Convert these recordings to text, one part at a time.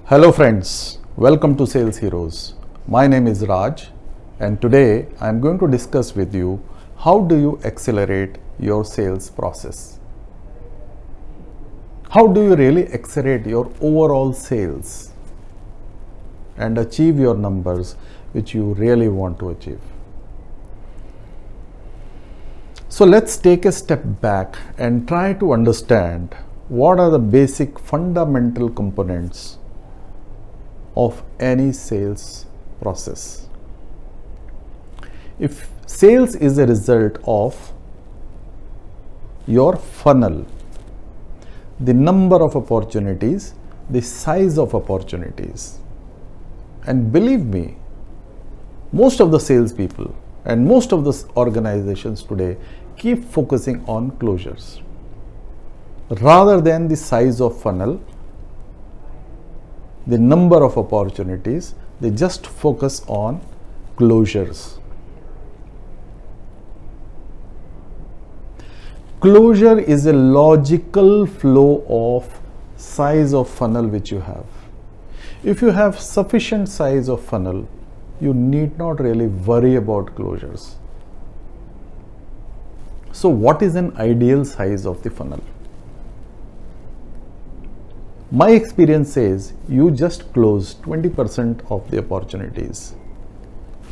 Hello friends, welcome to Sales Heroes. My name is Raj and today I am going to discuss with you how do you accelerate your sales process. How do you really accelerate your overall sales and achieve your numbers which you really want to achieve. So let's take a step back and try to understand what are the basic fundamental components of any sales process. If sales is a result of your funnel, the number of opportunities, the size of opportunities, and believe me, most of the salespeople and most of the organizations today keep focusing on closures rather than the size of funnel, the number of opportunities. They just focus on closures. Closure is a logical flow of size of funnel which you have. If you have sufficient size of funnel, you need not really worry about closures. So what is an ideal size of the funnel? My experience says you just close 20% of the opportunities.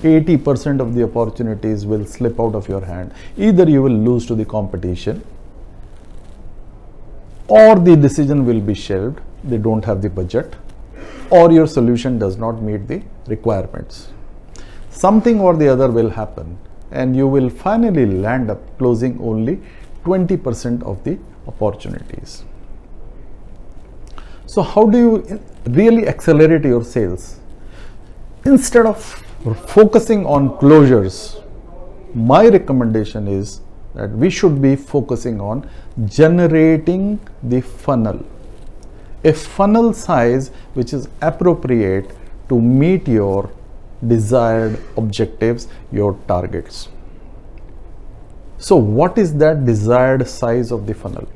80% of the opportunities will slip out of your hand. Either you will lose to the competition or the decision will be shelved, they don't have the budget, or your solution does not meet the requirements. Something or the other will happen and you will finally land up closing only 20% of the opportunities. So how do you really accelerate your sales? Instead of focusing on closures, my recommendation is that we should be focusing on generating the funnel. A funnel size which is appropriate to meet your desired objectives, your targets. So what is that desired size of the funnel?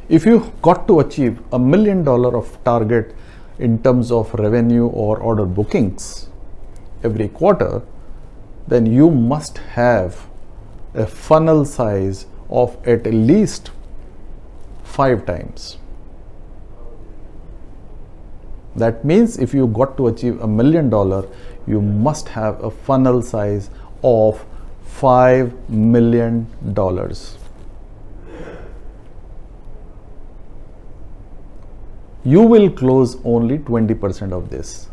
If you got to achieve $1 million of target in terms of revenue or order bookings every quarter, then you must have a funnel size of at least 5 times. That means if you got to achieve $1 million, you must have a funnel size of $5 million. You will close only 20% of this,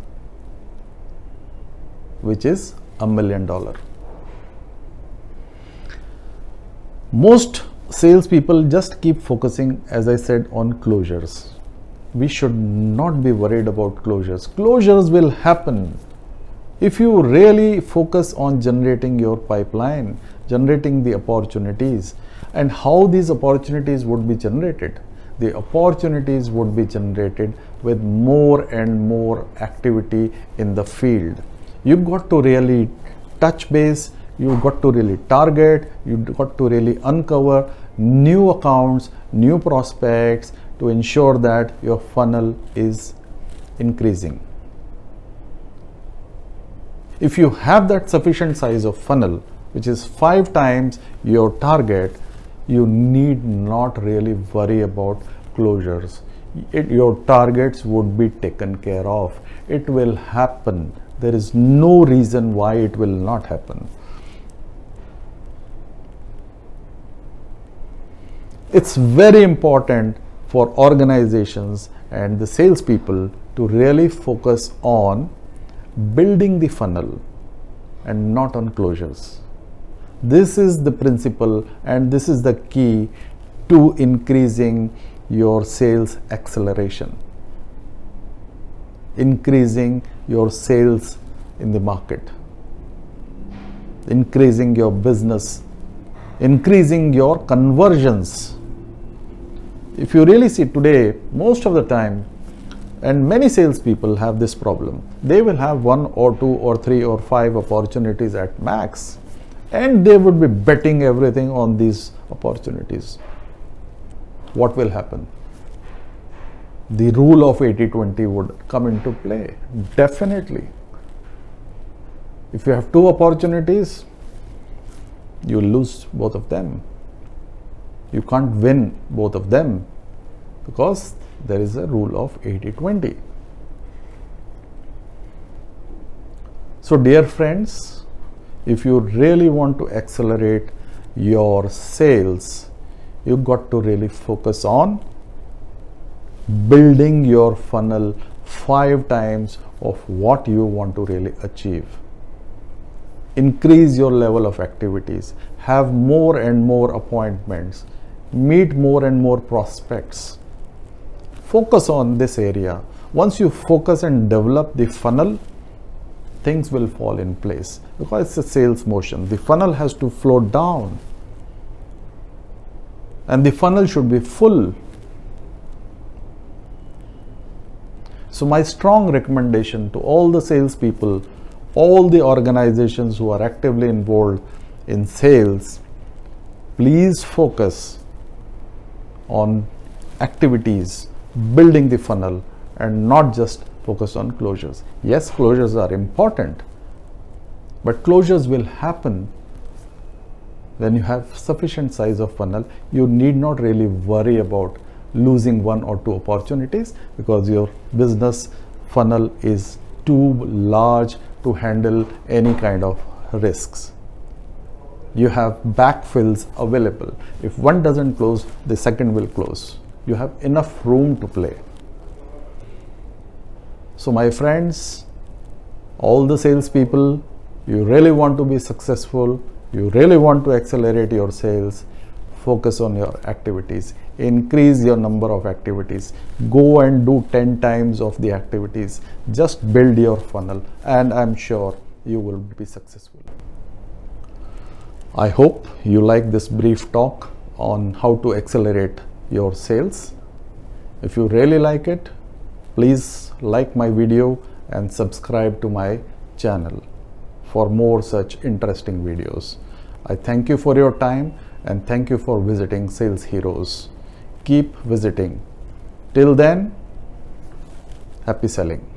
which is $1 million. Most salespeople just keep focusing, as I said, on closures. We should not be worried about closures. Closures will happen if you really focus on generating your pipeline, generating the opportunities. And how these opportunities would be generated? The opportunities would be generated with more and more activity in the field. You've got to really touch base, you've got to really target, you've got to really uncover new accounts, new prospects to ensure that your funnel is increasing. If you have that sufficient size of funnel, which is 5 times your target, you need not really worry about closures. Your targets would be taken care of. It will happen. There is no reason why it will not happen. It's very important for organizations and the salespeople to really focus on building the funnel and not on closures. This is the principle and this is the key to increasing your sales acceleration, increasing your sales in the market, increasing your business, increasing your conversions. If you really see today, most of the time, and many salespeople have this problem, they will have 1 or 2 or 3 or 5 opportunities at max, and they would be betting everything on these opportunities. What will happen? the rule of 80-20 would come into play. Definitely. If you have two opportunities, you lose both of them. You can't win both of them because there is a rule of 80-20. So dear friends, if you really want to accelerate your sales, you've got to really focus on building your funnel 5 times of what you want to really achieve. Increase your level of activities, have more and more appointments, meet more and more prospects. Focus on this area. Once you focus and develop the funnel, things will fall in place because it's a sales motion. The funnel has to flow down and the funnel should be full. So my strong recommendation to all the salespeople, all the organizations who are actively involved in sales, please focus on activities, building the funnel, and not just focus on closures. Yes, closures are important, but closures will happen when you have sufficient size of funnel. You need not really worry about losing 1 or 2 opportunities because your business funnel is too large to handle any kind of risks. You have backfills available. If one doesn't close, the second will close. You have enough room to play. So my friends, all the salespeople, you really want to be successful, you really want to accelerate your sales, focus on your activities, increase your number of activities, go and do 10 times of the activities, just build your funnel, and I'm sure you will be successful. I hope you like this brief talk on how to accelerate your sales. If you really like it, please like my video and subscribe to my channel for more such interesting videos. I thank you for your time and thank you for visiting Sales Heroes. Keep visiting. Till then, happy selling.